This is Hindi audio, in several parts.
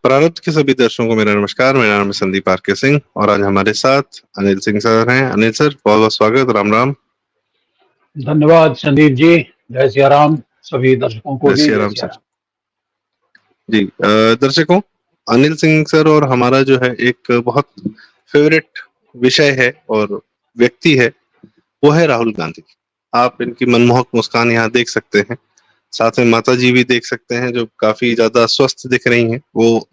प्रारब्ध के सभी दर्शकों को मेरा नमस्कार। मेरा नाम है संदीप आर के सिंह और आज हमारे साथ अनिल सिंह सर हैं। अनिल सर, बहुत बहुत स्वागत। राम राम। धन्यवाद संदीप जी। जय सिया राम। सभी दर्शकों को जय भी सिया जय राम सिया सर। राम। जी, दर्शकों, अनिल सिंह सर और हमारा जो है एक बहुत फेवरेट विषय है और व्यक्ति है, वो है राहुल गांधी। आप इनकी मनमोहक मुस्कान यहाँ देख सकते हैं। साथ में माता जी भी देख सकते हैं जो काफी ज्यादा स्वस्थ दिख रही हैं। वो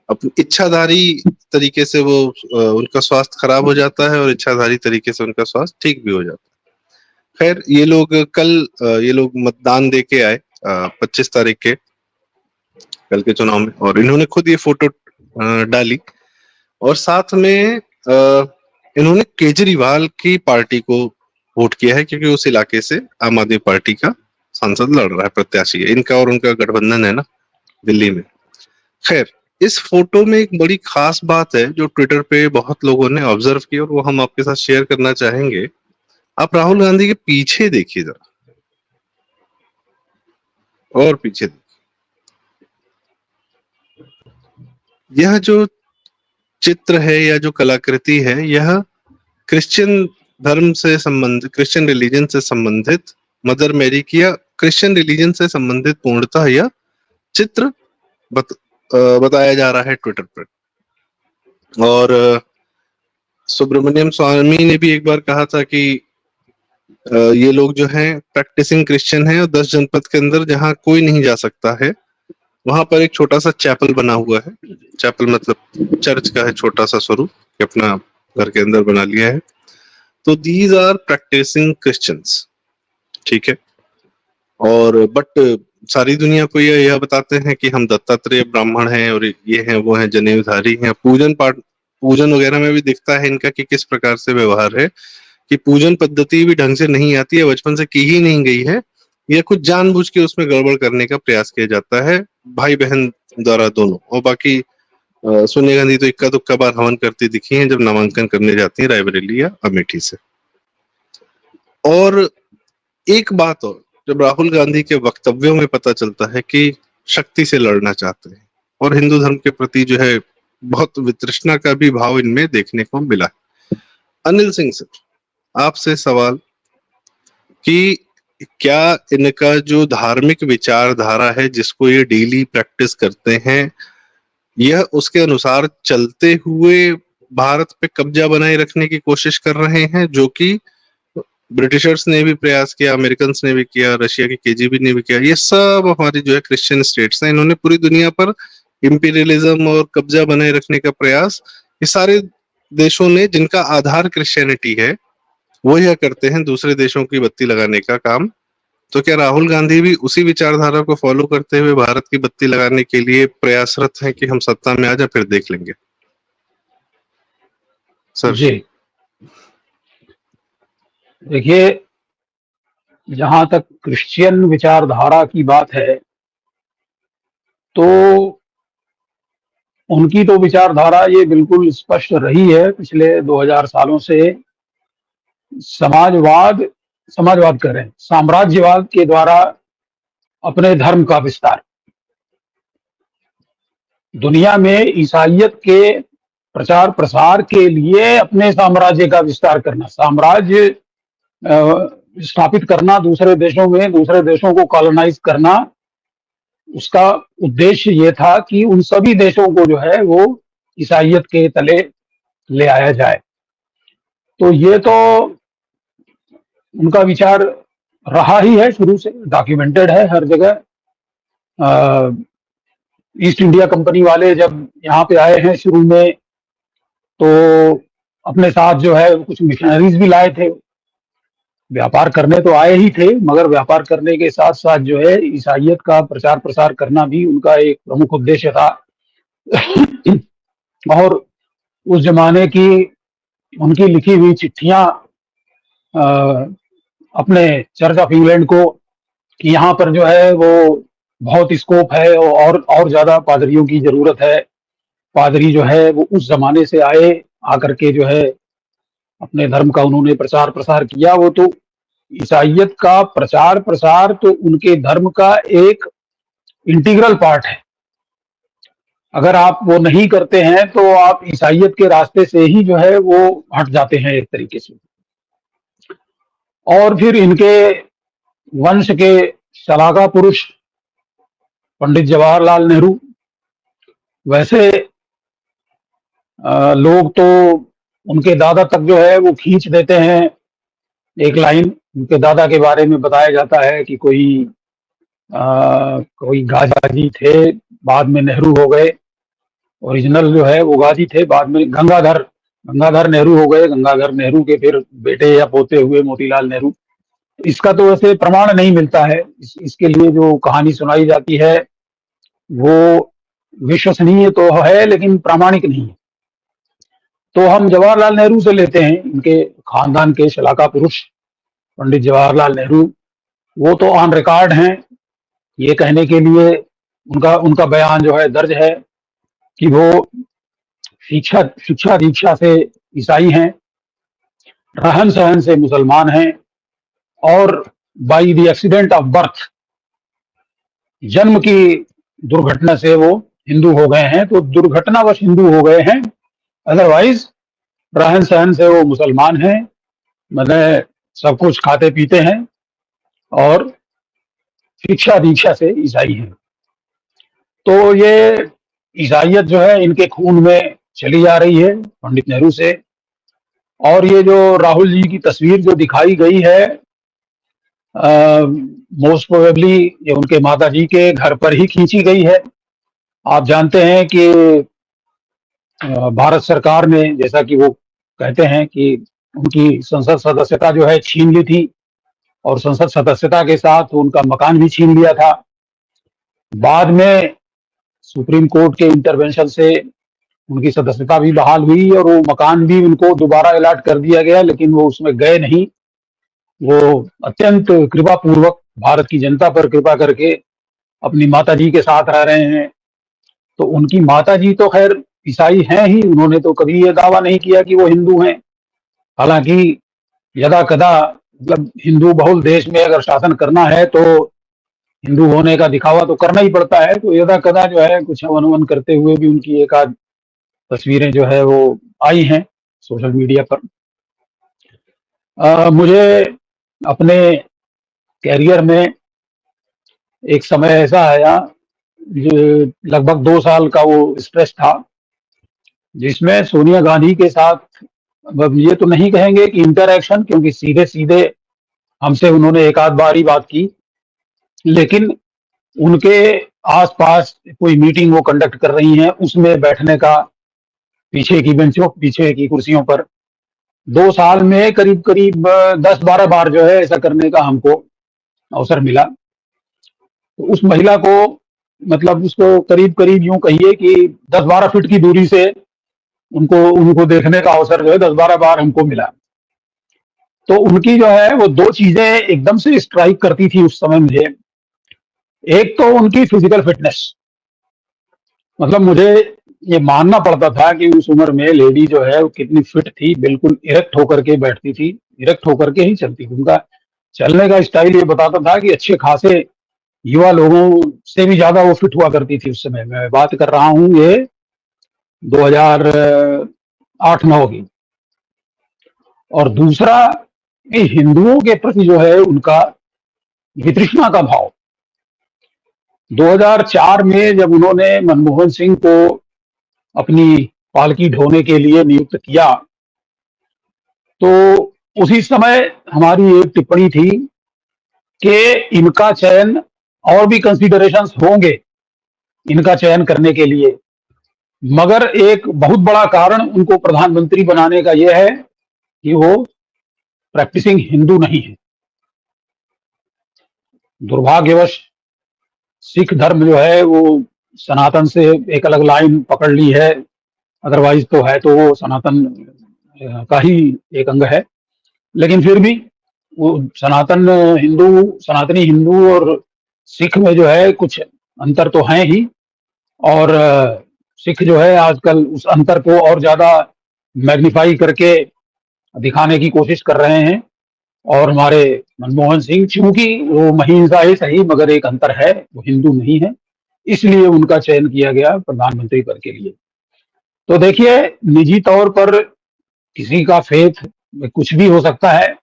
अपनी इच्छाधारी तरीके से उनका स्वास्थ्य खराब हो जाता है और इच्छाधारी तरीके से उनका स्वास्थ्य ठीक भी हो जाता है। खैर, ये लोग मतदान दे के आए 25 तारीख के, कल के चुनाव में, और इन्होंने खुद ये फोटो डाली और साथ में इन्होंने केजरीवाल की पार्टी को वोट किया है क्योंकि उस इलाके से आम आदमी पार्टी का सांसद लड़ रहा है, प्रत्याशी है। इनका और उनका गठबंधन है ना दिल्ली में। खैर, इस फोटो में एक बड़ी खास बात है जो ट्विटर पे बहुत लोगों ने ऑब्जर्व की और वो हम आपके साथ शेयर करना चाहेंगे। आप राहुल गांधी के पीछे देखिए जरा, और पीछे देखिए। यह जो चित्र है या जो कलाकृति है, यह क्रिश्चियन रिलीजन से संबंधित मदर मैरी की या क्रिश्चियन रिलीजन से संबंधित पूर्णतः यह चित्र बताया जा रहा है ट्विटर पर। और सुब्रमण्यम स्वामी ने भी एक बार कहा था कि ये लोग जो हैं प्रैक्टिसिंग क्रिश्चियन हैं और 10 जनपद के अंदर जहां कोई नहीं जा सकता है वहां पर एक छोटा सा चैपल बना हुआ है। चैपल मतलब चर्च का है छोटा सा स्वरूप, अपना घर के अंदर बना लिया है। तो दीज आर प्रैक्टिसिंग क्रिश्चियंस, ठीक है। और बट सारी दुनिया को यह बताते हैं कि हम दत्तात्रेय ब्राह्मण हैं और ये हैं वो हैं जनेऊधारी हैं। पूजन वगैरह में भी दिखता है इनका कि किस प्रकार से व्यवहार है, कि पूजन पद्धति भी ढंग से नहीं आती है, बचपन से की ही नहीं गई है, या कुछ जानबूझ के उसमें गड़बड़ करने का प्रयास किया जाता है भाई बहन द्वारा दोनों। और बाकी सोनिया गांधी तो इक्का दुक्का बार हवन करती दिखी हैं जब नामांकन करने जाती है रायबरेली या अमेठी से। और एक बात और, जब राहुल गांधी के वक्तव्यों में पता चलता है कि शक्ति से लड़ना चाहते हैं और हिंदू धर्म के प्रति जो है बहुत वितृष्णा का भी भाव इनमें देखने को मिला। अनिल सिंह सर, आपसे सवाल कि क्या इनका जो धार्मिक विचारधारा है जिसको ये डेली प्रैक्टिस करते हैं, यह उसके अनुसार चलते हुए भारत पे कब्जा बनाए रखने की कोशिश कर रहे हैं, जो कि ब्रिटिशर्स ने भी प्रयास किया, अमेरिकन ने भी किया, रशिया की केजीबी ने भी किया। ये सब हमारी जो है क्रिश्चियन स्टेट्स हैं, इन्होंने पूरी दुनिया पर इंपीरियलिज्म और कब्जा बनाए रखने का प्रयास ये सारे देशों ने जिनका आधार क्रिश्चियनिटी है वो यह करते हैं, दूसरे देशों की बत्ती लगाने का काम। तो क्या राहुल गांधी भी उसी विचारधारा को फॉलो करते हुए भारत की बत्ती लगाने के लिए प्रयासरत हैं कि हम सत्ता में आ जाए फिर देख लेंगे? सर जी, देखिए, जहां तक क्रिश्चियन विचारधारा की बात है तो उनकी तो विचारधारा ये बिल्कुल स्पष्ट रही है पिछले 2000 सालों से। समाजवाद कह रहे हैं, साम्राज्यवाद के द्वारा अपने धर्म का विस्तार, दुनिया में ईसाइयत के प्रचार प्रसार के लिए अपने साम्राज्य का विस्तार करना, साम्राज्य स्थापित करना दूसरे देशों में, दूसरे देशों को कॉलोनाइज करना। उसका उद्देश्य ये था कि उन सभी देशों को जो है वो ईसाइयत के तले ले आया जाए। तो ये तो उनका विचार रहा ही है, शुरू से डॉक्यूमेंटेड है हर जगह। ईस्ट इंडिया कंपनी वाले जब यहाँ पे आए हैं शुरू में, तो अपने साथ जो है कुछ मिशनरीज भी लाए थे। व्यापार करने तो आए ही थे, मगर व्यापार करने के साथ साथ जो है ईसाइयत का प्रचार प्रसार करना भी उनका एक प्रमुख उद्देश्य था। और उस जमाने की उनकी लिखी हुई चिट्ठियां अपने चर्च ऑफ इंग्लैंड को कि यहाँ पर जो है वो बहुत स्कोप है और ज्यादा पादरियों की जरूरत है। पादरी जो है वो उस जमाने से आकर के जो है अपने धर्म का उन्होंने प्रचार प्रसार किया। वो तो ईसाइयत का प्रचार प्रसार तो उनके धर्म का एक इंटीग्रल पार्ट है। अगर आप वो नहीं करते हैं तो आप ईसाइयत के रास्ते से ही जो है वो हट जाते हैं एक तरीके से। और फिर इनके वंश के शलाका पुरुष पंडित जवाहरलाल नेहरू, वैसे लोग तो उनके दादा तक जो है वो खींच देते हैं। एक लाइन उनके दादा के बारे में बताया जाता है कि कोई गाजी थे, बाद में नेहरू हो गए। ओरिजिनल जो है वो गाजी थे, बाद में गंगाधर नेहरू हो गए। गंगाधर नेहरू के फिर बेटे या पोते हुए मोतीलाल नेहरू। इसका तो वैसे प्रमाण नहीं मिलता है। इसके लिए जो कहानी सुनाई जाती है वो विश्वसनीय तो है लेकिन प्रामाणिक नहीं है। तो हम जवाहरलाल नेहरू से लेते हैं, इनके खानदान के शलाका पुरुष पंडित जवाहरलाल नेहरू। वो तो ऑन रिकॉर्ड हैं ये कहने के लिए, उनका उनका बयान जो है दर्ज है कि वो शिक्षा दीक्षा से ईसाई हैं, रहन सहन से मुसलमान हैं, और by the accident of birth, जन्म की दुर्घटना से वो हिंदू हो गए हैं। तो दुर्घटनावश हिंदू हो गए हैं, अदरवाइज रहन सहन से वो मुसलमान हैं, मतलब सब कुछ खाते पीते हैं, और शिक्षा दीक्षा से ईसाई हैं। तो ये ईसाइयत जो है इनके खून में चली जा रही है पंडित नेहरू से। और ये जो राहुल जी की तस्वीर जो दिखाई गई है, मोस्ट प्रोबेबली ये उनके माता जी के घर पर ही खींची गई है। आप जानते हैं कि भारत सरकार ने, जैसा कि वो कहते हैं कि उनकी संसद सदस्यता जो है छीन ली थी, और संसद सदस्यता के साथ उनका मकान भी छीन लिया था। बाद में सुप्रीम कोर्ट के इंटरवेंशन से उनकी सदस्यता भी बहाल हुई और वो मकान भी उनको दोबारा अलॉट कर दिया गया, लेकिन वो उसमें गए नहीं। वो अत्यंत कृपा पूर्वक भारत की जनता पर कृपा करके अपनी माताजी के साथ रह रहे हैं। तो उनकी माताजी तो खैर ईसाई हैं ही, उन्होंने तो कभी ये दावा नहीं किया कि वो हिंदू हैं। हालांकि यदा कदा, मतलब हिंदू बहुल देश में अगर शासन करना है तो हिंदू होने का दिखावा तो करना ही पड़ता है। तो यदा कदा जो है कुछ हवन वन करते हुए भी उनकी एक आध तस्वीरें जो है वो आई हैं सोशल मीडिया पर। मुझे अपने कैरियर में एक समय ऐसा आया, लगभग 2 साल का वो स्ट्रेस था, जिसमें सोनिया गांधी के साथ, अब ये तो नहीं कहेंगे कि इंटरैक्शन, क्योंकि सीधे सीधे हमसे उन्होंने एक आध बार ही बात की, लेकिन उनके आसपास कोई मीटिंग वो कंडक्ट कर रही हैं, उसमें बैठने का, पीछे की बेंचों, पीछे की कुर्सियों पर 2 साल में करीब करीब 10-12 बार जो है ऐसा करने का हमको अवसर मिला। तो उस महिला को, मतलब उसको करीब करीब यूं कहिए कि 10-12 फीट की दूरी से उनको उनको देखने का अवसर जो है 10-12 बार हमको मिला। तो उनकी जो है वो 2 चीजें एकदम से स्ट्राइक करती थी उस समय मुझे। एक तो उनकी फिजिकल फिटनेस, मतलब मुझे ये मानना पड़ता था कि उस उम्र में लेडी जो है वो कितनी फिट थी, बिल्कुल इरेक्ट होकर के बैठती थी, इरेक्ट होकर के ही चलती थी। उनका चलने का स्टाइल ये बताता था कि अच्छे खासे युवा लोगों से भी ज्यादा वो फिट हुआ करती थी। उस समय मैं बात कर रहा हूँ ये 2008-9 की। और दूसरा, ये हिंदुओं के प्रति जो है उनका वितृष्णा का भाव। 2004 में जब उन्होंने मनमोहन सिंह को अपनी पालकी ढोने के लिए नियुक्त किया, तो उसी समय हमारी एक टिप्पणी थी कि इनका चयन, और भी कंसीडरेशंस होंगे इनका चयन करने के लिए, मगर एक बहुत बड़ा कारण उनको प्रधानमंत्री बनाने का यह है कि वो प्रैक्टिसिंग हिंदू नहीं है। दुर्भाग्यवश सिख धर्म जो है वो सनातन से एक अलग लाइन पकड़ ली है, अदरवाइज तो है तो वो सनातन का ही एक अंग है। लेकिन फिर भी वो सनातनी हिंदू और सिख में जो है कुछ अंतर तो हैं ही। और सिख जो है आजकल उस अंतर को और ज्यादा मैग्नीफाई करके दिखाने की कोशिश कर रहे हैं। और हमारे मनमोहन सिंह, चूंकि वो महिंसा ही सही, मगर एक अंतर है, वो हिंदू नहीं है, इसलिए उनका चयन किया गया प्रधानमंत्री पद के लिए। तो देखिए, निजी तौर पर किसी का फेथ में कुछ भी हो सकता है।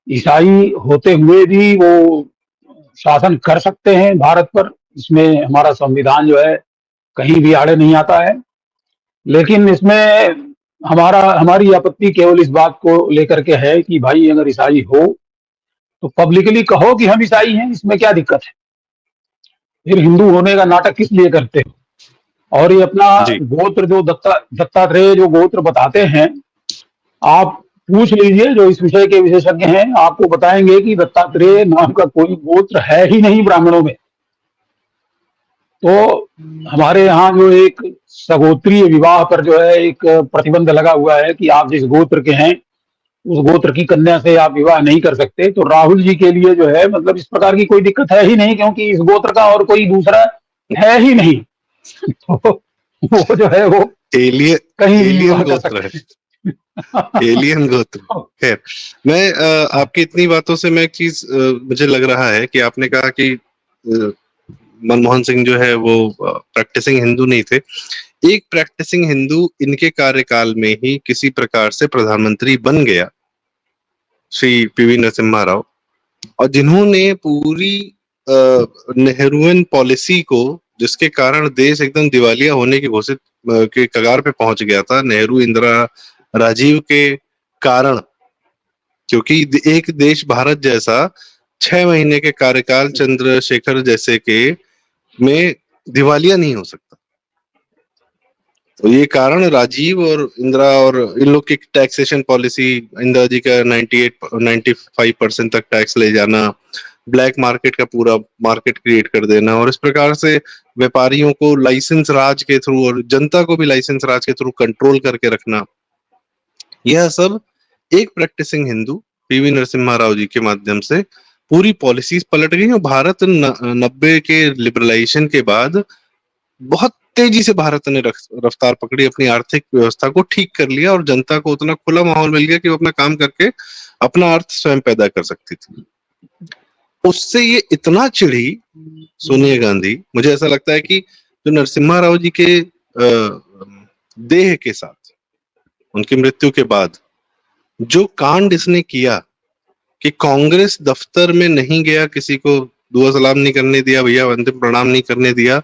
ईसाई होते हुए भी वो शासन कर सकते हैं भारत पर, इसमें हमारा संविधान जो है कहीं भी आड़े नहीं आता है। लेकिन इसमें हमारी आपत्ति केवल इस बात को लेकर के है कि भाई अगर ईसाई हो तो पब्लिकली कहो कि हम ईसाई हैं, इसमें क्या दिक्कत है? फिर हिंदू होने का नाटक किस लिए करते हो? और ये अपना जी गोत्र जो दत्तात्रेय जो गोत्र बताते हैं, आप पूछ लीजिए जो इस विषय के विशेषज्ञ हैं, आपको बताएंगे कि दत्तात्रेय नाम का कोई गोत्र है ही नहीं ब्राह्मणों में। तो हमारे यहाँ जो एक सगोत्रीय विवाह पर जो है एक प्रतिबंध लगा हुआ है कि आप जिस गोत्र के हैं उस गोत्र की कन्या से आप विवाह नहीं कर सकते। तो राहुल जी के लिए जो है मतलब इस प्रकार की कोई दिक्कत है ही नहीं, क्योंकि इस गोत्र का और कोई दूसरा है ही नहीं। तो वो जो है वो एलियन कहीं भी विवाह एलियन कर गोत्र है, सकते एलियन गोत्र। हैं। खैर, मैं आपकी इतनी बातों से मैं एक चीज मुझे लग रहा है कि आपने कहा कि मनमोहन सिंह जो है वो प्रैक्टिसिंग हिंदू नहीं थे। एक प्रैक्टिसिंग हिंदू इनके कार्यकाल में ही किसी प्रकार से प्रधानमंत्री बन गया, श्री पीवी नरसिम्हा राव, और जिन्होंने पूरी नेहरूइन पॉलिसी को, जिसके कारण देश एकदम दिवालिया होने की घोषित के कगार पे पहुंच गया था, नेहरू, इंदिरा, राजीव के कारण, क्योंकि एक देश भारत जैसा 6 महीने के कार्यकाल चंद्रशेखर जैसे के में दिवालिया नहीं हो सकता। तो ये कारण राजीव और इंदिरा और इन लोग की टैक्सेशन पॉलिसी, इंदिरा जी का 95% तक टैक्स ले जाना, ब्लैक मार्केट का पूरा मार्केट क्रिएट कर देना, और इस प्रकार से व्यापारियों को लाइसेंस राज के थ्रू और जनता को भी लाइसेंस राज के थ्रू कंट्रोल करके रखना, यह सब एक प्रैक्टिसिंग हिंदू पीवी नरसिम्हा राव जी के माध्यम से पूरी पॉलिसीज पलट गई। और भारत 90 के लिबरलाइजेशन के बाद बहुत तेजी से भारत ने रफ्तार पकड़ी, अपनी आर्थिक व्यवस्था को ठीक कर लिया, और जनता को उतना खुला माहौल मिल गया कि वो अपना काम करके अपना अर्थ स्वयं पैदा कर सकती थी। उससे ये इतना चिढ़ी सोनिया गांधी, मुझे ऐसा लगता है कि जो नरसिम्हा राव जी के देह के साथ उनकी मृत्यु के बाद जो कांड इसने किया कि कांग्रेस दफ्तर में नहीं गया, किसी को दुआ सलाम नहीं करने दिया, भैया अंतिम प्रणाम नहीं करने दिया,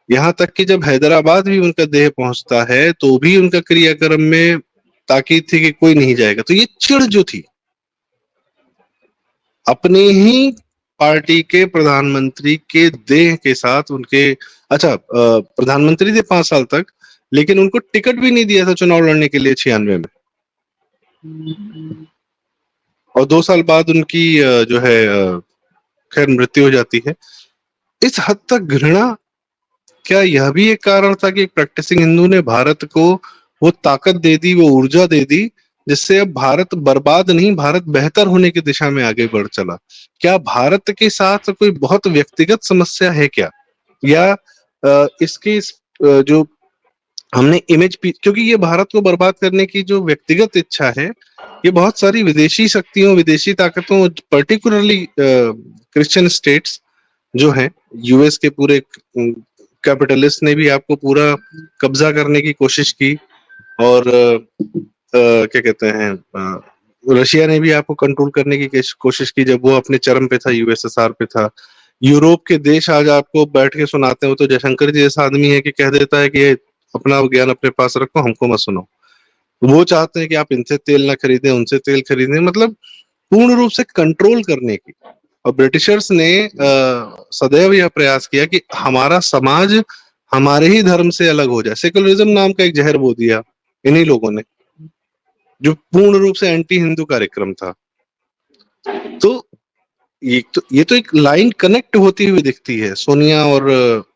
यहाँ तक कि जब हैदराबाद भी उनका देह पहुंचता है तो भी उनका क्रियाक्रम में ताकीद थी कि कोई नहीं जाएगा। तो ये चिढ़ जो थी अपने ही पार्टी के प्रधानमंत्री के देह के साथ, उनके अच्छा प्रधानमंत्री थे 5 साल तक, लेकिन उनको टिकट भी नहीं दिया था चुनाव लड़ने के लिए 96 में, और 2 साल बाद उनकी जो है खैर मृत्यु हो जाती है। इस हद तक घृणा, क्या यह भी एक कारण था कि एक प्रैक्टिसिंग हिंदू ने भारत को वो ताकत दे दी, वो ऊर्जा दे दी, जिससे अब भारत बर्बाद नहीं, भारत बेहतर होने की दिशा में आगे बढ़ चला? क्या भारत के साथ कोई बहुत व्यक्तिगत समस्या है क्या, या जो हमने इमेज, क्योंकि ये भारत को बर्बाद करने की जो व्यक्तिगत इच्छा है, ये बहुत सारी विदेशी शक्तियों, विदेशी ताकतों, पर्टिकुलरली क्रिश्चियन स्टेट्स जो हैं, यूएस के पूरे कैपिटलिस्ट ने भी आपको पूरा कब्जा करने की कोशिश की, और क्या कहते हैं, रशिया ने भी आपको कंट्रोल करने की कोशिश की जब वो अपने चरम पे था, यूएसएसआर पे था। यूरोप के देश आज आपको बैठ के सुनाते हो तो जयशंकर जी जैसा आदमी है कि कह देता है कि अपना ज्ञान अपने पास रखो, हमको मत सुनो। वो चाहते हैं कि आप इनसे तेल ना खरीदें, उनसे तेल खरीदें, मतलब पूर्ण रूप से कंट्रोल करने की। और ब्रिटिशर्स ने सदैव यह प्रयास किया कि हमारा समाज हमारे ही धर्म से अलग हो जाए। सेकुलरिज्म नाम का एक जहर बो दिया इन्हीं लोगों ने, जो पूर्ण रूप से एंटी हिंदू कार्यक्रम था। तो ये तो एक लाइन कनेक्ट होती हुई दिखती है सोनिया और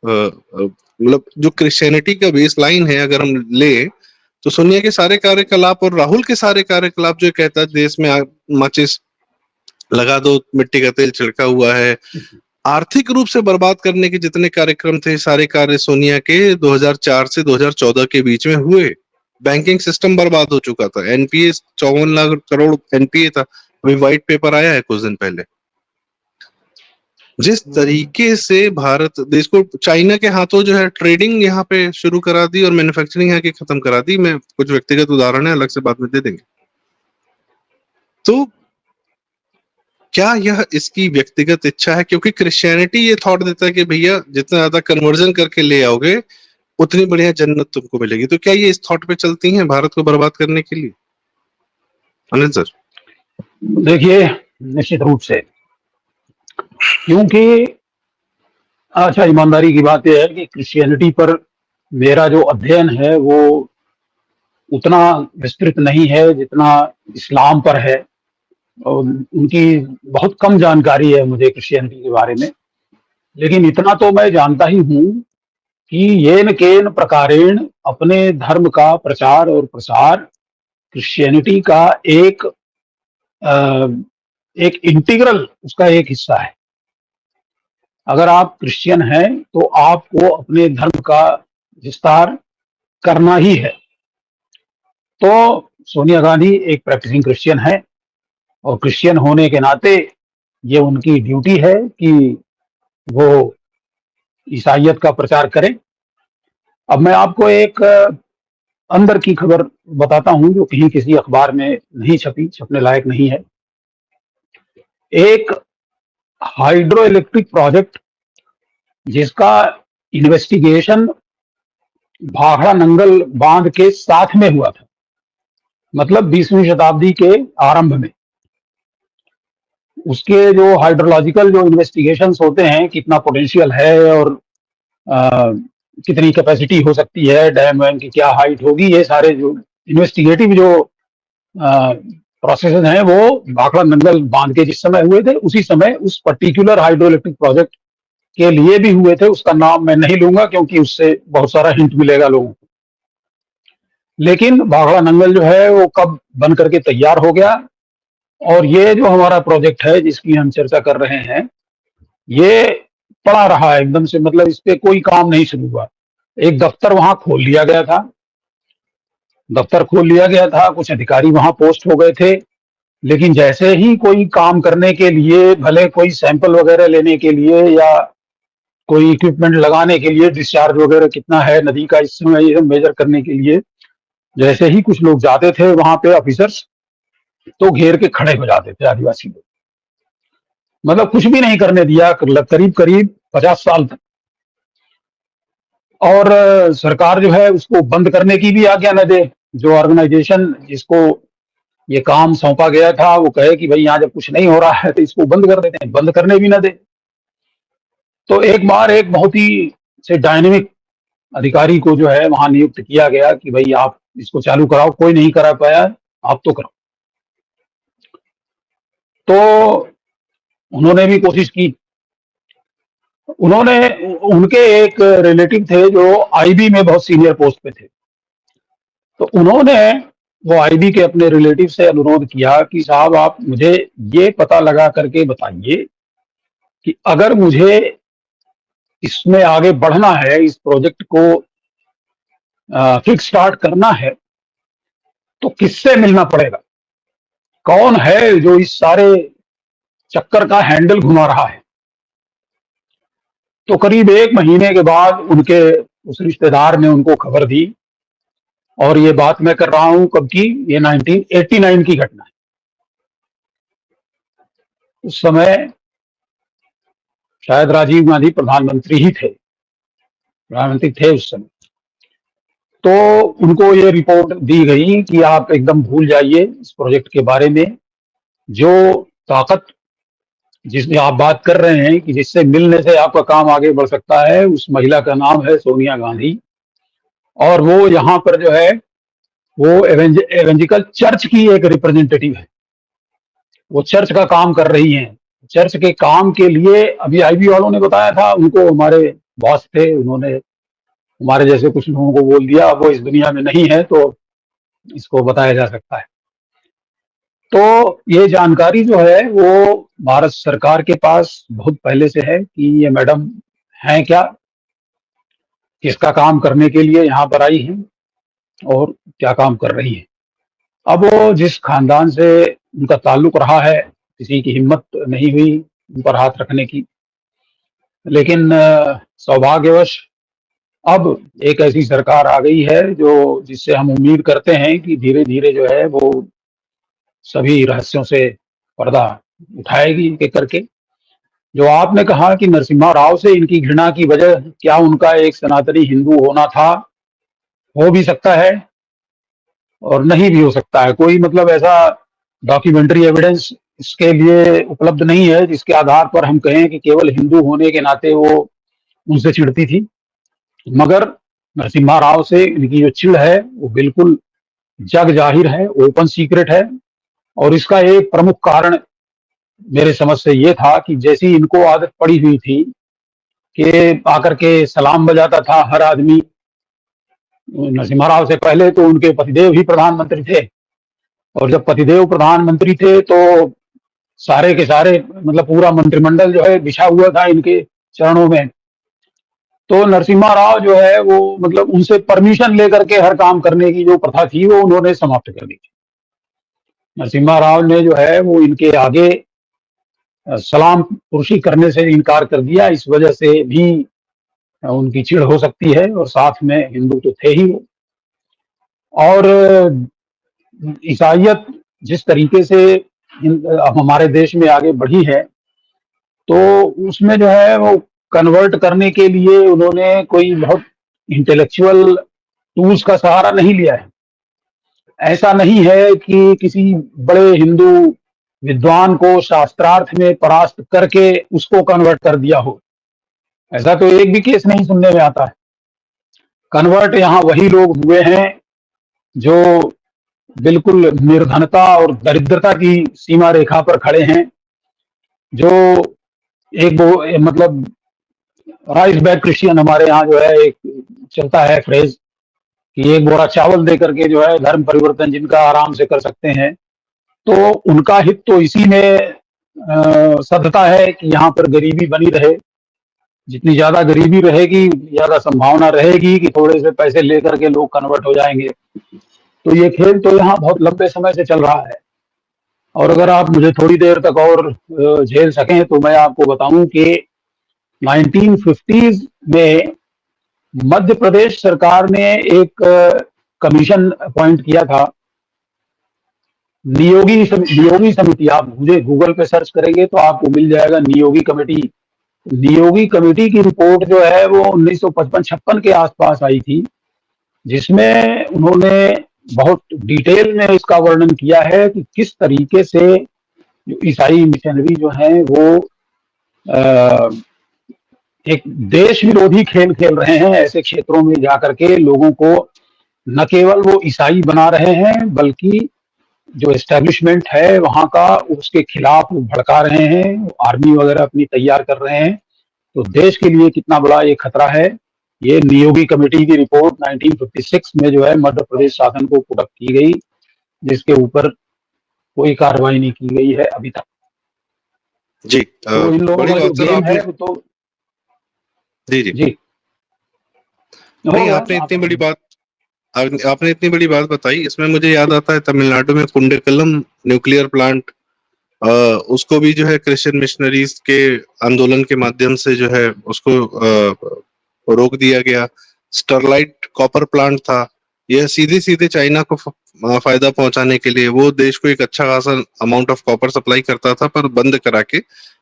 मतलब जो क्रिश्चियनिटी का बेस लाइन है अगर हम ले, तो सोनिया के सारे कार्यकलाप और राहुल के सारे कार्यकलाप जो कहता है देश में माचिस लगा दो, मिट्टी का तेल छिड़का हुआ है, आर्थिक रूप से बर्बाद करने के जितने कार्यक्रम थे, सारे कार्य सोनिया के 2004 से 2014 के बीच में हुए। बैंकिंग सिस्टम बर्बाद हो चुका था, एनपीए 54 लाख करोड़ एनपीए था, अभी व्हाइट पेपर आया है कुछ दिन पहले। जिस तरीके से भारत देश को चाइना के हाथों जो है ट्रेडिंग यहाँ पे शुरू करा दी और मैन्युफैक्चरिंग यहाँ की खत्म करा दी, मैं कुछ व्यक्तिगत उदाहरण है अलग से बाद में दे देंगे। तो क्या यह इसकी व्यक्तिगत इच्छा है? क्योंकि क्रिश्चियनिटी ये थॉट देता है कि भैया जितना ज्यादा कन्वर्जन करके ले आओगे उतनी बढ़िया जन्नत तुमको मिलेगी। तो क्या ये इस थॉट पे चलती हैं भारत को बर्बाद करने के लिए? अनिल सर। देखिए, निश्चित रूप से, क्योंकि अच्छा, ईमानदारी की बात यह है कि क्रिश्चियनिटी पर मेरा जो अध्ययन है वो उतना विस्तृत नहीं है जितना इस्लाम पर है, और उनकी बहुत कम जानकारी है मुझे क्रिश्चियनिटी के बारे में। लेकिन इतना तो मैं जानता ही हूँ कि येन केन प्रकारेण अपने धर्म का प्रचार और प्रसार क्रिश्चियनिटी का अ, एक इंटीग्रल, उसका एक हिस्सा है। अगर आप क्रिश्चियन हैं तो आपको अपने धर्म का विस्तार करना ही है। तो सोनिया गांधी एक प्रैक्टिसिंग क्रिश्चियन है, और क्रिश्चियन होने के नाते ये उनकी ड्यूटी है कि वो ईसाइयत का प्रचार करें। अब मैं आपको एक अंदर की खबर बताता हूं जो कहीं किसी अखबार में नहीं छपी, छपने लायक नहीं है। एक हाइड्रो इलेक्ट्रिक प्रोजेक्ट जिसका इन्वेस्टिगेशन भाखड़ा नंगल बांध के साथ में हुआ था, मतलब 20वीं शताब्दी के आरंभ में। उसके जो हाइड्रोलॉजिकल जो इन्वेस्टिगेशंस होते हैं, कितना पोटेंशियल है और अ, कितनी कैपेसिटी हो सकती है, डैम वैम की क्या हाइट होगी, ये सारे जो इन्वेस्टिगेटिव जो प्रोसेस हैं वो भाखड़ा नंगल बांध के जिस समय हुए थे, उसी समय उस पर्टिकुलर हाइड्रो इलेक्ट्रिक प्रोजेक्ट के लिए भी हुए थे। उसका नाम मैं नहीं लूंगा क्योंकि उससे बहुत सारा हिंट मिलेगा लोगों को। लेकिन भाखड़ा नंगल जो है वो कब बन करके तैयार हो गया, और ये जो हमारा प्रोजेक्ट है जिसकी हम चर्चा कर रहे हैं, ये पड़ा रहा है एकदम से, मतलब इस पे कोई काम नहीं शुरू हुआ। एक दफ्तर वहां खोल लिया गया था, कुछ अधिकारी वहां पोस्ट हो गए थे, लेकिन जैसे ही कोई काम करने के लिए, भले कोई सैंपल वगैरह लेने के लिए या कोई इक्विपमेंट लगाने के लिए, डिस्चार्ज वगैरह कितना है नदी का इस समय ये मेजर करने के लिए, जैसे ही कुछ लोग जाते थे वहां पे ऑफिसर्स, तो घेर के खड़े हो जाते थे आदिवासी लोग। मतलब कुछ भी नहीं करने दिया करीब करीब 50 साल तक। और सरकार जो है उसको बंद करने की भी आज्ञा न दे। जो ऑर्गेनाइजेशन जिसको ये काम सौंपा गया था वो कहे कि भाई यहाँ जब कुछ नहीं हो रहा है तो इसको बंद कर देते हैं, बंद करने भी न दे। तो एक बार एक बहुत ही से डायनेमिक अधिकारी को जो है वहां नियुक्त किया गया कि भाई आप इसको चालू कराओ। कोई नहीं करा पाया, आप तो करो। तो उन्होंने भी कोशिश की। उन्होंने उनके एक रिलेटिव थे जो आईबी में बहुत सीनियर पोस्ट पे थे, तो उन्होंने वो आईबी के अपने रिलेटिव से अनुरोध किया कि साहब आप मुझे ये पता लगा करके बताइए कि अगर मुझे इसमें आगे बढ़ना है, इस प्रोजेक्ट को किक स्टार्ट करना है, तो किससे मिलना पड़ेगा, कौन है जो इस सारे चक्कर का हैंडल घुमा रहा है। तो करीब 1 महीने के बाद उनके उस रिश्तेदार ने उनको खबर दी, और ये बात मैं कर रहा हूं कब की, ये 1989 की घटना है। उस समय शायद राजीव गांधी प्रधानमंत्री थे उस समय। तो उनको ये रिपोर्ट दी गई कि आप एकदम भूल जाइए इस प्रोजेक्ट के बारे में। जो ताकत जिसमें आप बात कर रहे हैं कि जिससे मिलने से आपका काम आगे बढ़ सकता है, उस महिला का नाम है सोनिया गांधी, और वो यहाँ पर जो है वो एवेंजिकल चर्च की एक रिप्रेजेंटेटिव है। वो चर्च का काम कर रही हैं। चर्च के काम के लिए अभी आईबी वालों ने बताया था उनको, हमारे बॉस थे, उन्होंने हमारे जैसे कुछ लोगों को बोल दिया, वो इस दुनिया में नहीं है तो इसको बताया जा सकता है। तो ये जानकारी जो है वो भारत सरकार के पास बहुत पहले से है कि ये मैडम हैं क्या, किसका काम करने के लिए यहाँ पर आई हैं और क्या काम कर रही है। अब वो जिस खानदान से उनका ताल्लुक रहा है, किसी की हिम्मत नहीं हुई उन पर हाथ रखने की। लेकिन सौभाग्यवश अब एक ऐसी सरकार आ गई है जो जिससे हम उम्मीद करते हैं कि धीरे-धीरे जो है वो सभी रहस्यों से पर्दा उठाएगी एक एक करके। जो आपने कहा कि नरसिम्हा राव से इनकी घृणा की वजह क्या उनका एक सनातनी हिंदू होना था, हो भी सकता है और नहीं भी हो सकता है। कोई मतलब ऐसा डॉक्यूमेंट्री एविडेंस इसके लिए उपलब्ध नहीं है जिसके आधार पर हम कहें कि केवल हिंदू होने के नाते वो उनसे चिढ़ती थी। मगर नरसिम्हा राव से इनकी जो चिढ़ है वो बिल्कुल जग जाहिर है, ओपन सीक्रेट है और इसका एक प्रमुख कारण मेरे समझ से ये था कि जैसी इनको आदत पड़ी हुई थी कि आकर के सलाम बजाता था हर आदमी। नरसिम्हा राव से पहले तो उनके पतिदेव ही प्रधानमंत्री थे और जब पतिदेव प्रधानमंत्री थे तो सारे के सारे मतलब पूरा मंत्रिमंडल जो है बिछा हुआ था इनके चरणों में। तो नरसिम्हा राव जो है वो मतलब उनसे परमिशन लेकर के हर काम करने की जो प्रथा थी वो उन्होंने समाप्त कर दी थी। नरसिम्हा राव ने जो है वो इनके आगे सलाम पुरुषी करने से इनकार कर दिया। इस वजह से भी उनकी चिढ़ हो सकती है और साथ में हिंदू तो थे ही वो। और ईसाइयत जिस तरीके से अब हमारे देश में आगे बढ़ी है तो उसमें जो है वो कन्वर्ट करने के लिए उन्होंने कोई बहुत इंटेलेक्चुअल टूल्स का सहारा नहीं लिया है। ऐसा नहीं है कि किसी बड़े हिंदू विद्वान को शास्त्रार्थ में परास्त करके उसको कन्वर्ट कर दिया हो। ऐसा तो एक भी केस नहीं सुनने में आता है। कन्वर्ट यहाँ वही लोग हुए हैं जो बिल्कुल निर्धनता और दरिद्रता की सीमा रेखा पर खड़े हैं, जो एक वो मतलब राइस बैग क्रिश्चियन हमारे यहाँ जो है एक चलता है फ्रेज कि एक बोरा चावल दे करके जो है धर्म परिवर्तन जिनका आराम से कर सकते हैं। तो उनका हित तो इसी में सधता है कि यहाँ पर गरीबी बनी रहे। जितनी ज्यादा गरीबी रहेगी ज्यादा संभावना रहेगी कि थोड़े से पैसे लेकर के लोग कन्वर्ट हो जाएंगे। तो ये खेल तो यहाँ बहुत लंबे समय से चल रहा है। और अगर आप मुझे थोड़ी देर तक और झेल सकें तो मैं आपको बताऊं कि 1950s में मध्य प्रदेश सरकार ने एक कमीशन अपॉइंट किया था। नियोगी समिति, आप मुझे गूगल पे सर्च करेंगे तो आपको मिल जाएगा नियोगी कमेटी। नियोगी कमेटी की रिपोर्ट जो है वो 1955-56 के आसपास आई थी, जिसमें उन्होंने बहुत डिटेल में इसका वर्णन किया है कि किस तरीके से जो ईसाई मिशनरी जो हैं वो एक देश विरोधी खेल खेल रहे हैं। ऐसे क्षेत्रों में जाकर के लोगों को न केवल वो ईसाई बना रहे हैं बल्कि जो एस्टेब्लिशमेंट है वहां का उसके खिलाफ वो भड़का रहे हैं, आर्मी वगैरह अपनी तैयार कर रहे हैं। तो देश के लिए कितना बड़ा ये खतरा है, ये नियोगी कमेटी की रिपोर्ट 1956 में जो है मध्य प्रदेश शासन को पुटअप की गई, जिसके ऊपर कोई कार्रवाई नहीं की गई है अभी तक। जी तो इन लोगों बड़ी का जो बात सर गेम आपने। है वो तो जी जी जी नहीं, होगा आपने इतनी आप। बड़ी बात आपने इतनी बड़ी बात बताई, इसमें मुझे याद आता है तमिलनाडु में कुंडेकलम न्यूक्लियर प्लांट, उसको भी जो है क्रिश्चियन मिशनरीज के आंदोलन के माध्यम से जो है उसको रोक दिया गया। स्टरलाइट कॉपर प्लांट था, यह सीधे सीधे चाइना को फायदा पहुंचाने के लिए वो देश को एक अच्छा खासा अमाउंट ऑफ कॉपर सप्लाई करता था, पर बंद करा के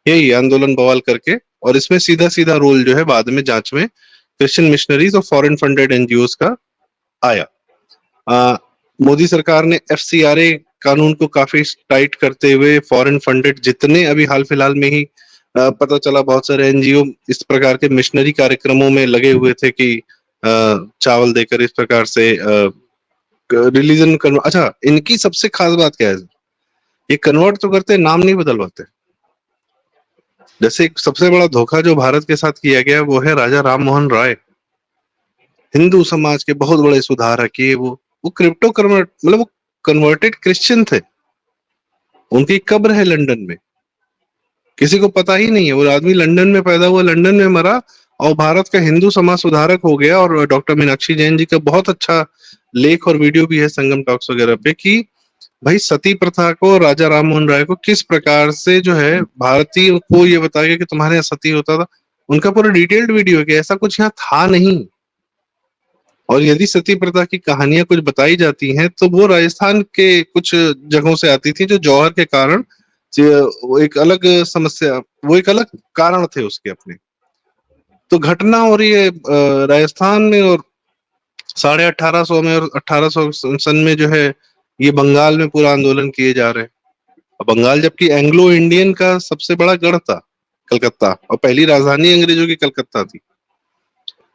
यही आंदोलन बवाल करके। और इसमें सीधा सीधा रोल जो है बाद में जांच में क्रिश्चियन मिशनरीज और फॉरेन फंडेड एनजीओज का आया। मोदी सरकार ने एफसीआरए कानून को काफी टाइट करते हुए फॉरेन फंडेड जितने अभी हाल फिलहाल में ही पता चला बहुत सारे एनजीओ इस प्रकार के मिशनरी कार्यक्रमों में लगे हुए थे कि चावल देकर इस प्रकार से रिलीजन कन्वर्ट। अच्छा, इनकी सबसे खास बात क्या है, ये कन्वर्ट तो करते नाम नहीं बदलवाते। जैसे एक सबसे बड़ा धोखा जो भारत के साथ किया गया वो है राजा राम मोहन राय, हिंदू समाज के बहुत बड़े सुधारक किए वो क्रिप्टो कन्वर्ट मतलब वो कन्वर्टेड क्रिश्चियन थे। उनकी कब्र है लंदन में, किसी को पता ही नहीं है। वो आदमी लंदन में पैदा हुआ, लंदन में मरा और भारत का हिंदू समाज सुधारक हो गया। और डॉक्टर मीनाक्षी जैन जी का बहुत अच्छा लेख और वीडियो भी है संगम टॉक्स वगैरह पे कि भाई सती प्रथा को राजा राम मोहन राय को किस प्रकार से जो है भारतीय को ये बताया कि तुम्हारे यहाँ सती होता था, उनका पूरा डिटेल्ड वीडियो है कि ऐसा कुछ यहाँ था नहीं। और यदि सती प्रथा की कहानियां कुछ बताई जाती हैं तो वो राजस्थान के कुछ जगहों से आती थी, जो जौहर के कारण वो एक अलग समस्या, वो एक अलग कारण थे उसके अपने। तो घटना हो रही है राजस्थान में, और 1850 में और 1800 सन में जो है ये बंगाल में पूरा आंदोलन किए जा रहे हैं। बंगाल जबकि एंग्लो इंडियन का सबसे बड़ा गढ़ था, कलकत्ता, और पहली राजधानी अंग्रेजों की कलकत्ता थी।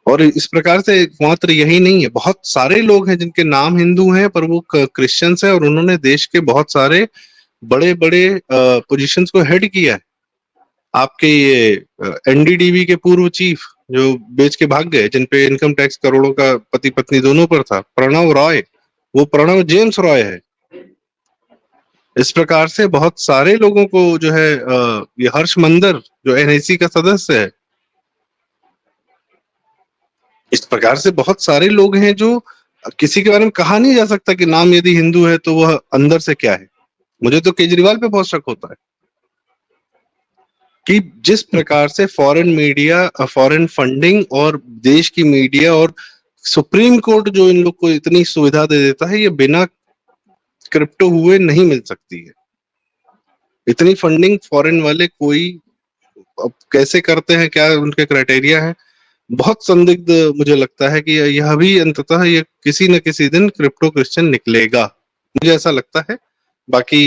और इस प्रकार से मात्र यही नहीं है, बहुत सारे लोग हैं जिनके नाम हिंदू हैं पर वो क्रिश्चियंस हैं, और उन्होंने देश के बहुत सारे बड़े बड़े पोजीशंस को हेड किया है। आपके ये एनडीडीबी के पूर्व चीफ जो बेच के भाग गए, जिनपे इनकम टैक्स करोड़ों का पति पत्नी दोनों पर था, प्रणव रॉय, वो प्रणव जेम्स रॉय है। इस प्रकार से बहुत सारे लोगों को जो है ये हर्ष मंदर जो एनआईसी का सदस्य है, इस प्रकार से बहुत सारे लोग हैं जो किसी के बारे में कहा नहीं जा सकता कि नाम यदि हिंदू है तो वह अंदर से क्या है। मुझे तो केजरीवाल पे बहुत शक होता है कि जिस प्रकार से फॉरेन मीडिया, फॉरेन फंडिंग और देश की मीडिया और सुप्रीम कोर्ट जो इन लोग को इतनी सुविधा दे देता है, ये बिना क्रिप्टो हुए नहीं मिल सकती है। इतनी फंडिंग फॉरेन वाले कोई अब कैसे करते हैं, क्या उनके क्राइटेरिया है, बहुत संदिग्ध मुझे लगता है कि यह भी अंततः ये किसी न किसी दिन क्रिप्टो क्रिश्चियन निकलेगा, मुझे ऐसा लगता है। बाकी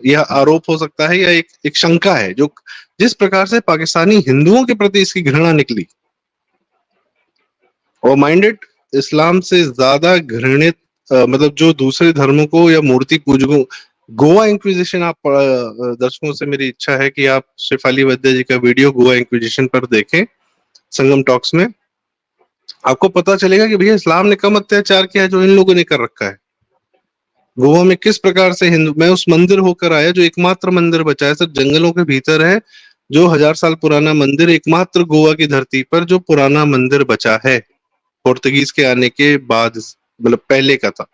यह आरोप हो सकता है या एक शंका है, जो जिस प्रकार से पाकिस्तानी हिंदुओं के प्रति इसकी घृणा निकली, और माइंडेड इस्लाम से ज्यादा घृणित मतलब जो दूसरे धर्मों को या मूर्ति पूजकों, गोवा इंक्विजिशन, आप दर्शकों से मेरी इच्छा है कि आप शेफाली वैद्य जी का वीडियो गोवा इंक्विजिशन पर देखें संगम टॉक्स में, आपको पता चलेगा कि भैया इस्लाम ने कम अत्याचार किया है जो इन लोगों ने कर रखा है। गोवा में किस प्रकार से हिंदू, मैं उस मंदिर होकर आया जो एकमात्र मंदिर बचा है, सब जंगलों के भीतर है, जो 1000 साल पुराना मंदिर, एकमात्र गोवा की धरती पर जो पुराना मंदिर बचा है, पोर्तुगीज के आने के बाद, मतलब पहले का था।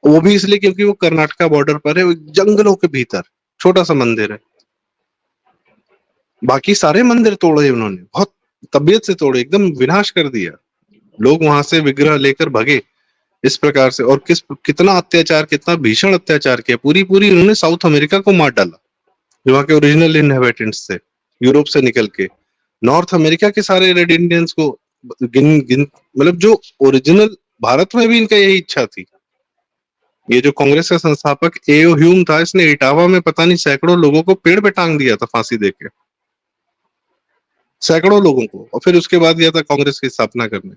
वो भी इसलिए क्योंकि वो कर्नाटका बॉर्डर पर है, जंगलों के भीतर छोटा सा मंदिर है। बाकी सारे मंदिर तोड़े उन्होंने, बहुत तबीयत से तोड़े, एकदम विनाश कर दिया। लोग वहां से विग्रह लेकर भगे इस प्रकार से, और कितना अत्याचार, कितना भीषण अत्याचार किया। पूरी पूरी उन्होंने साउथ अमेरिका को मार डाला, जो वहां के ओरिजिनल इनहेबिटेंट्स थे यूरोप से निकल के। नॉर्थ अमेरिका के सारे रेड इंडियंस को गिन गिन मतलब जो ओरिजिनल, भारत में भी इनका यही इच्छा थी। ये जो कांग्रेस का संस्थापक एओ ह्यूम था, इसने इटावा में पता नहीं सैकड़ों लोगों को पेड़ पे टांग दिया था फांसी देके, सैकड़ों लोगों को, और फिर उसके बाद गया था कांग्रेस की स्थापना करने।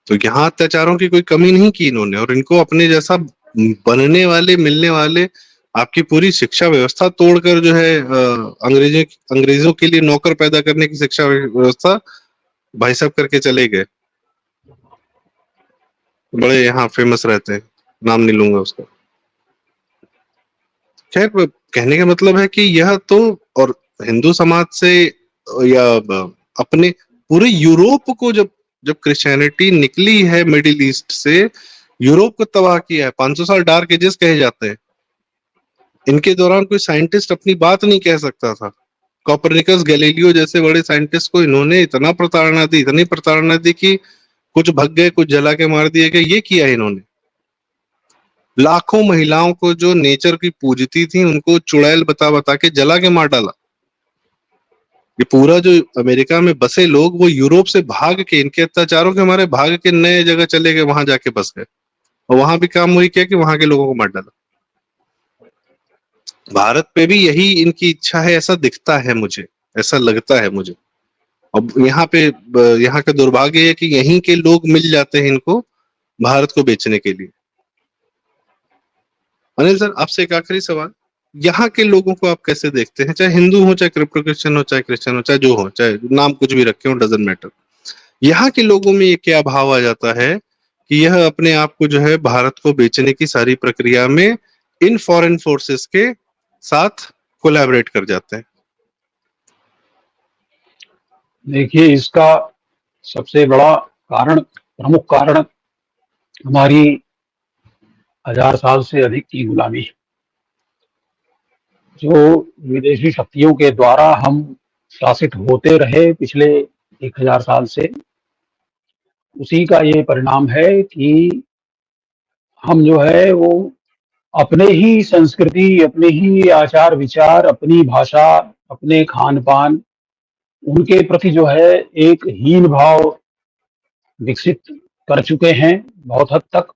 तो यहाँ अत्याचारों की कोई कमी नहीं की इन्होंने, और इनको अपने जैसा बनने वाले, मिलने वाले, आपकी पूरी शिक्षा व्यवस्था तोड़कर जो है अंग्रेजों के लिए नौकर पैदा करने की शिक्षा व्यवस्था भाई साहब करके चले गए। बड़े यहाँ फेमस रहते हैं, नाम नहीं लूंगा उसका। खैर, कहने का मतलब है कि यह तो, और हिंदू समाज से या अपने पूरे यूरोप को, जब जब क्रिश्चियनिटी निकली है मिडिल ईस्ट से, यूरोप को तबाह किया है। 500 साल डार्क एजेस कहे जाते हैं। इनके दौरान कोई साइंटिस्ट अपनी बात नहीं कह सकता था। कोपरनिकस, गैलीलियो जैसे बड़े साइंटिस्ट को इन्होंने इतना प्रताड़ना दी, इतनी प्रताड़ना दी कि कुछ भग गए, कुछ जला के मार दिए गए। ये किया इन्होंने। लाखों महिलाओं को जो नेचर की पूजती थी, उनको चुड़ैल बता बता के जला के मार डाला। ये पूरा जो अमेरिका में बसे लोग, वो यूरोप से भाग के, इनके अत्याचारों के हमारे भाग के नए जगह चले गए, वहां जाके बस गए, और वहां भी काम वही किया कि वहां के लोगों को मार डाला। भारत पे भी यही इनकी इच्छा है, ऐसा दिखता है मुझे, ऐसा लगता है मुझे। अब यहाँ पे यहाँ का दुर्भाग्य है कि यहीं के लोग मिल जाते हैं इनको भारत को बेचने के लिए। अनिल सर, आपसे एक आखिरी सवाल, यहाँ के लोगों को आप कैसे देखते हैं, चाहे हिंदू हो, चाहे क्रिप्टो क्रिश्चियन हो, चाहे क्रिश्चियन हो, चाहे जो हो, चाहे नाम कुछ भी रखे हो, डजंट मैटर। यहाँ के लोगों में ये क्या भाव आ जाता है कि यह अपने आप को जो है भारत को बेचने की सारी प्रक्रिया में इन फॉरेन फोर्सेस के साथ कोलैबोरेट कर जाते हैं? देखिए, इसका सबसे बड़ा कारण, प्रमुख कारण हमारी 1000 साल से अधिक की गुलामी, जो विदेशी शक्तियों के द्वारा हम शासित होते रहे पिछले 1000 साल से, उसी का ये परिणाम है कि हम जो है वो अपने ही संस्कृति, अपने ही आचार विचार, अपनी भाषा, अपने खान-पान, उनके प्रति जो है एक हीन भाव विकसित कर चुके हैं बहुत हद तक।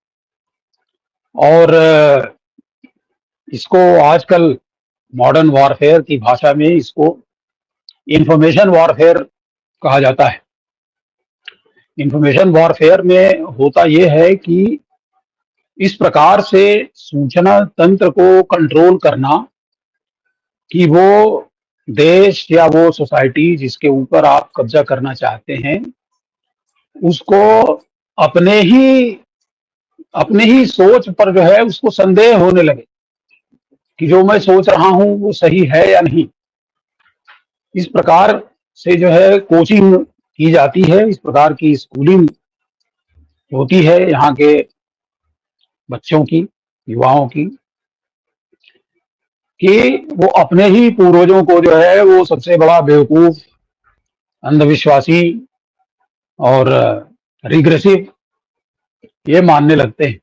और इसको आजकल मॉडर्न वॉरफेयर की भाषा में इसको इंफॉर्मेशन वॉरफेयर कहा जाता है। इंफॉर्मेशन वॉरफेयर में होता ये है कि इस प्रकार से सूचना तंत्र को कंट्रोल करना कि वो देश या वो सोसाइटी जिसके ऊपर आप कब्जा करना चाहते हैं, उसको अपने ही अपने ही सोच पर जो है उसको संदेह होने लगे कि जो मैं सोच रहा हूँ वो सही है या नहीं। इस प्रकार से जो है कोचिंग की जाती है, इस प्रकार की स्कूलिंग होती है यहाँ के बच्चों की, युवाओं की, कि वो अपने ही पूर्वजों को जो है वो सबसे बड़ा बेवकूफ, अंधविश्वासी और रिग्रेसिव ये मानने लगते हैं।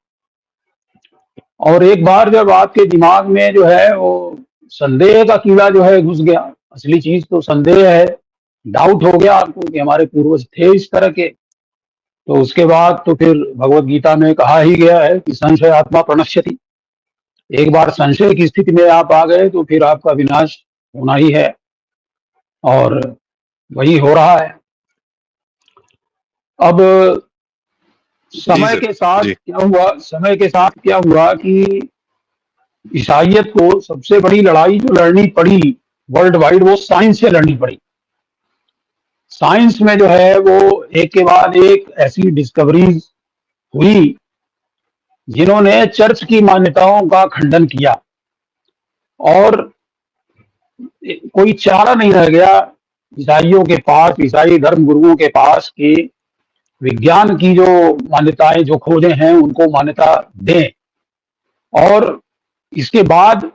और एक बार जब आपके दिमाग में जो है वो संदेह का कीड़ा जो है घुस गया, असली चीज तो संदेह है, डाउट हो गया आपको कि हमारे पूर्वज थे इस तरह के, तो उसके बाद तो फिर भगवत गीता में कहा ही गया है कि संशय आत्मा प्रणश्यति। एक बार संशय की स्थिति में आप आ गए तो फिर आपका विनाश होना ही है, और वही हो रहा है। अब समय सर, के साथ जी। क्या हुआ कि ईसाइयत को सबसे बड़ी लड़ाई जो लड़नी पड़ी वर्ल्ड वाइड, वो साइंस से लड़नी पड़ी। साइंस में जो है वो एक के बाद एक ऐसी डिस्कवरीज हुई जिन्होंने चर्च की मान्यताओं का खंडन किया, और कोई चारा नहीं रह गया ईसाइयों के पास, ईसाई धर्म गुरुओं के पास कि विज्ञान की जो मान्यताएं, जो खोजें हैं, उनको मान्यता दें। और इसके बाद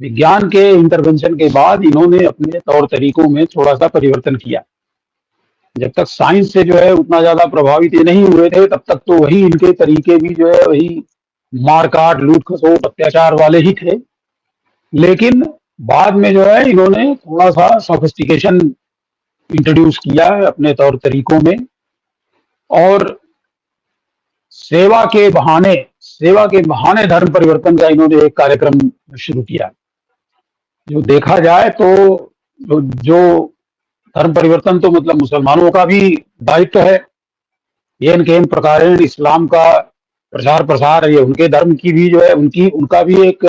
विज्ञान के इंटरवेंशन के बाद इन्होंने अपने तौर तरीकों में थोड़ा सा परिवर्तन किया। जब तक साइंस से जो है उतना ज्यादा प्रभावित ये नहीं हुए थे, तब तक तो वही इनके तरीके भी जो है वही मारकाट, लूट खसोट, अत्याचार वाले ही थे। लेकिन बाद में जो है इन्होंने थोड़ा सा सोफिस्टिकेशन इंट्रोड्यूस किया है अपने तौर तरीकों में, और सेवा के बहाने धर्म परिवर्तन का इन्होंने एक कार्यक्रम शुरू किया। जो देखा जाए तो जो धर्म परिवर्तन तो मतलब मुसलमानों का भी दायित्व है, ये इनके प्रकारेण इस्लाम का प्रचार प्रसार, ये उनके धर्म की भी जो है उनका भी एक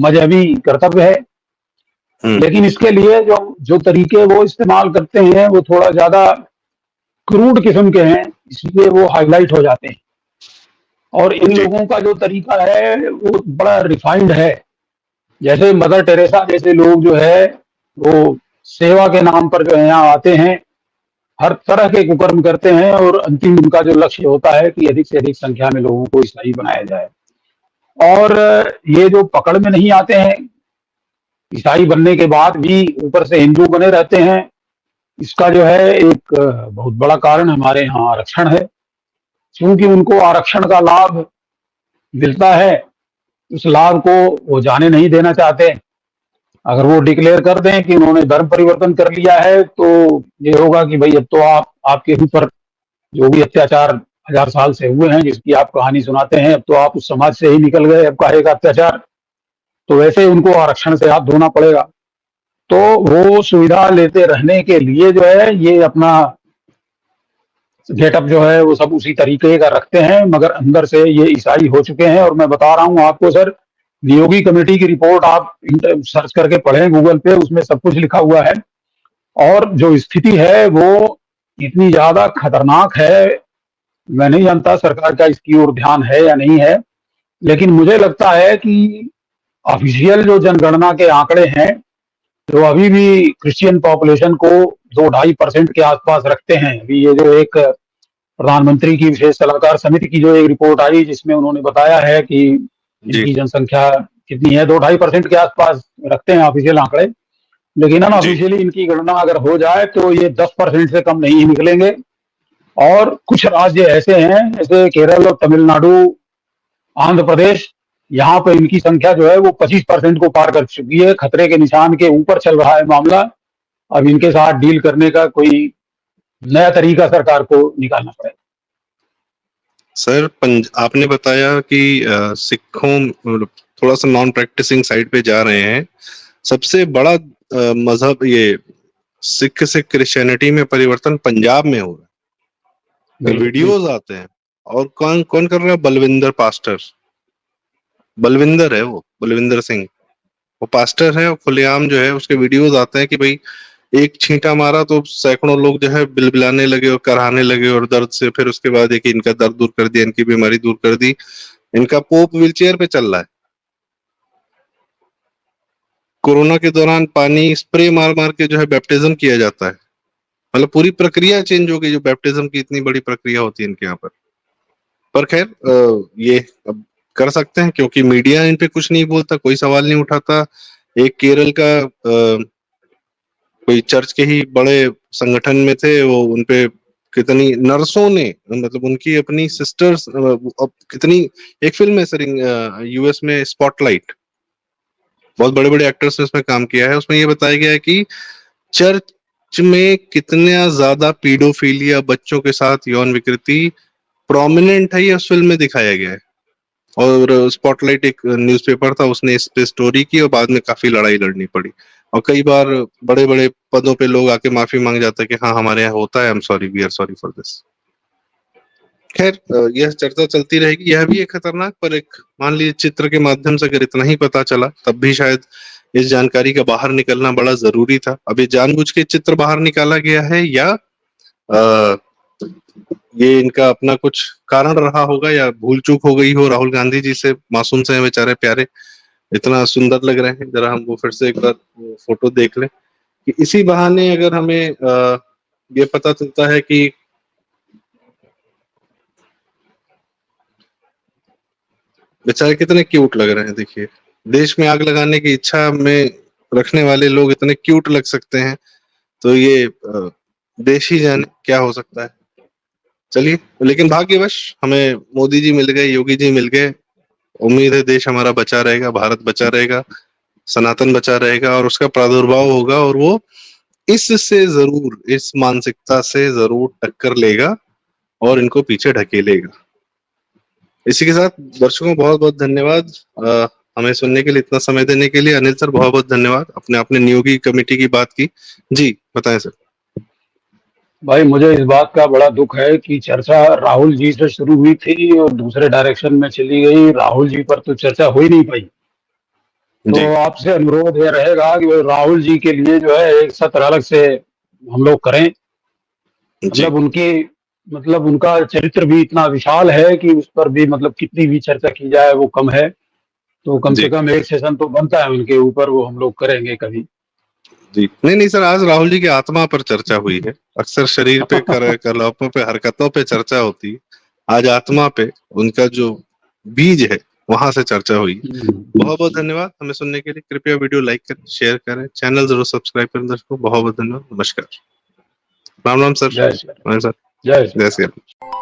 मजहबी कर्तव्य है। लेकिन इसके लिए जो तरीके वो इस्तेमाल करते हैं वो थोड़ा ज्यादा क्रूड किस्म के हैं, इसलिए वो हाईलाइट हो जाते हैं। और इन लोगों का जो तरीका है वो बड़ा रिफाइंड है। जैसे मदर टेरेसा जैसे लोग जो है वो सेवा के नाम पर जो है यहाँ आते हैं, हर तरह के कुकर्म करते हैं, और अंतिम उनका जो लक्ष्य होता है कि अधिक से अधिक संख्या में लोगों को ईसाई बनाया जाए। और ये जो पकड़ में नहीं आते हैं, ईसाई बनने के बाद भी ऊपर से हिंदू बने रहते हैं, इसका जो है एक बहुत बड़ा कारण हमारे यहाँ आरक्षण है। क्योंकि उनको आरक्षण का लाभ मिलता है, उस लाभ को वो जाने नहीं देना चाहते। अगर वो डिक्लेयर कर दें कि उन्होंने धर्म परिवर्तन कर लिया है, तो ये होगा कि भाई अब तो आपके ऊपर जो भी अत्याचार 1000 साल से हुए हैं, जिसकी आप कहानी सुनाते हैं, अब तो आप उस समाज से ही निकल गए, अब काहेगा अत्याचार। तो वैसे उनको आरक्षण से हाथ धोना पड़ेगा। तो वो सुविधा लेते रहने के लिए जो है ये अपना गेटअप जो है वो सब उसी तरीके का रखते हैं, मगर अंदर से ये ईसाई हो चुके हैं। और मैं बता रहा हूँ आपको सर, नियोगी कमेटी की रिपोर्ट आप सर्च करके पढ़ें गूगल पे, उसमें सब कुछ लिखा हुआ है। और जो स्थिति है वो इतनी ज्यादा खतरनाक है, मैं नहीं जानता सरकार का इसकी ओर ध्यान है या नहीं है, लेकिन मुझे लगता है कि ऑफिशियल जो जनगणना के आंकड़े हैं तो अभी भी क्रिश्चियन पॉपुलेशन को 2-2.5% के आसपास रखते हैं। अभी ये जो एक प्रधानमंत्री की विशेष सलाहकार समिति की जो एक रिपोर्ट आई, जिसमें उन्होंने बताया है कि इनकी जनसंख्या कितनी है, 2-2.5% के आसपास रखते हैं ऑफिशियल आंकड़े। लेकिन जी अनऑफिशियली इनकी गणना अगर हो जाए तो ये 10% से कम नहीं निकलेंगे। और कुछ राज्य ऐसे हैं जैसे केरल और तमिलनाडु, आंध्र प्रदेश, यहाँ पे इनकी संख्या जो है वो 25% को पार कर चुकी है। खतरे के निशान के ऊपर चल रहा है मामला। अब इनके साथ डील करने का कोई नया तरीका सरकार को निकालना पड़ेगा। सर, आपने बताया कि सिखों मतलब थोड़ा सा नॉन प्रैक्टिसिंग साइड पे जा रहे हैं। सबसे बड़ा मजहब ये सिख से क्रिश्चियनिटी में परिवर्तन पंजाब में हो रहा है। वीडियोस आते हैं और कौन कौन कर रहा है? बलविंदर पास्टर, बलविंदर है वो, बलविंदर सिंह, वो पास्टर है और खुलेआम जो है उसके वीडियोस आते हैं कि भाई एक छींटा मारा तो सैकड़ों लोग जो है बिलबिलाने लगे और कराहने लगे और दर्द से, फिर उसके बाद एक इनका दर्द दूर कर दिया, इनकी बीमारी दूर कर दी। इनका पोप व्हीलचेयर पे चल रहा है। कोरोना के दौरान पानी स्प्रे मार मार के जो है बैप्टिज्म किया जाता है। मतलब पूरी प्रक्रिया चेंज हो गई, जो बैप्टिज्म की इतनी बड़ी प्रक्रिया होती है इनके यहाँ पर खैर ये अब कर सकते हैं क्योंकि मीडिया इन पे कुछ नहीं बोलता, कोई सवाल नहीं उठाता। एक केरल का कोई चर्च के ही बड़े संगठन में थे, वो उनपे कितनी नर्सों ने, मतलब उनकी अपनी सिस्टर्स, कितनी, एक फिल्म है सर यूएस में स्पॉटलाइट, बहुत बड़े बड़े एक्टर्स ने उसमें काम किया है। उसमें ये बताया गया है कि चर्च में कितना ज्यादा पीडोफिलिया, बच्चों के साथ यौन विकृति प्रोमिनेंट है, ये उस फिल्म में दिखाया गया है। और स्पॉटलाइट एक न्यूज़पेपर था, उसने इस पे स्टोरी की और बाद में काफी लड़ाई लड़नी पड़ी। और कई बार बड़े बड़े पदों पे लोग आके माफी मांग जाते हैं कि हाँ हमारे यहाँ होता है, I am sorry, we are sorry for this. खैर यह चर्चा चलती रहेगी। यह भी एक खतरनाक, पर एक मान लीजिए चित्र के माध्यम से अगर इतना ही पता चला तब भी शायद इस जानकारी का बाहर निकलना बड़ा जरूरी था। अब ये जानबूझ के चित्र बाहर निकाला गया है या ये इनका अपना कुछ कारण रहा होगा या भूल चूक हो गई हो? राहुल गांधी जी से, मासूम से हैं बेचारे, प्यारे, इतना सुंदर लग रहे हैं। जरा हम वो फिर से एक बार फोटो देख लें कि इसी बहाने अगर हमें ये पता चलता है कि बेचारे कितने क्यूट लग रहे हैं। देखिए, देश में आग लगाने की इच्छा में रखने वाले लोग इतने क्यूट लग सकते हैं, तो ये देश ही जाने क्या हो सकता है। चलिए, लेकिन भाग्यवश हमें मोदी जी मिल गए, योगी जी मिल गए। उम्मीद है देश हमारा बचा रहेगा, भारत बचा रहेगा, सनातन बचा रहेगा और उसका प्रादुर्भाव होगा और वो इससे जरूर, इस मानसिकता से जरूर टक्कर लेगा और इनको पीछे ढकेलेगा। इसी के साथ दर्शकों बहुत बहुत धन्यवाद हमें सुनने के लिए, इतना समय देने के लिए। अनिल सर बहुत बहुत धन्यवाद, अपने आपने नियोगी कमेटी की बात की। जी बताएं सर। भाई मुझे इस बात का बड़ा दुख है कि चर्चा राहुल जी से शुरू हुई थी और दूसरे डायरेक्शन में चली गई। राहुल जी पर तो चर्चा हो ही नहीं पाई। तो जी आपसे अनुरोध ये रहेगा कि राहुल जी के लिए जो है एक सत्र अलग से हम लोग करें। जी मतलब उनका चरित्र भी इतना विशाल है कि उस पर भी मतलब कितनी भी चर्चा की जाए वो कम है। तो कम से जी कम एक सेशन तो बनता है उनके ऊपर, वो हम लोग करेंगे कभी। जी, नहीं नहीं सर, आज राहुल जी की आत्मा पर चर्चा हुई है। अक्सर शरीर पे करतबों पे, हरकतों पे चर्चा होती है, आज आत्मा पे, उनका जो बीज है वहां से चर्चा हुई। बहुत बहुत धन्यवाद हमें सुनने के लिए। कृपया वीडियो लाइक करें, शेयर करें, चैनल जरूर सब्सक्राइब करें। दर्शकों बहुत बहुत धन्यवाद, नमस्कार, राम राम सर। जय श्री राम। राम सर, जय श्री जय राम। श्री राम।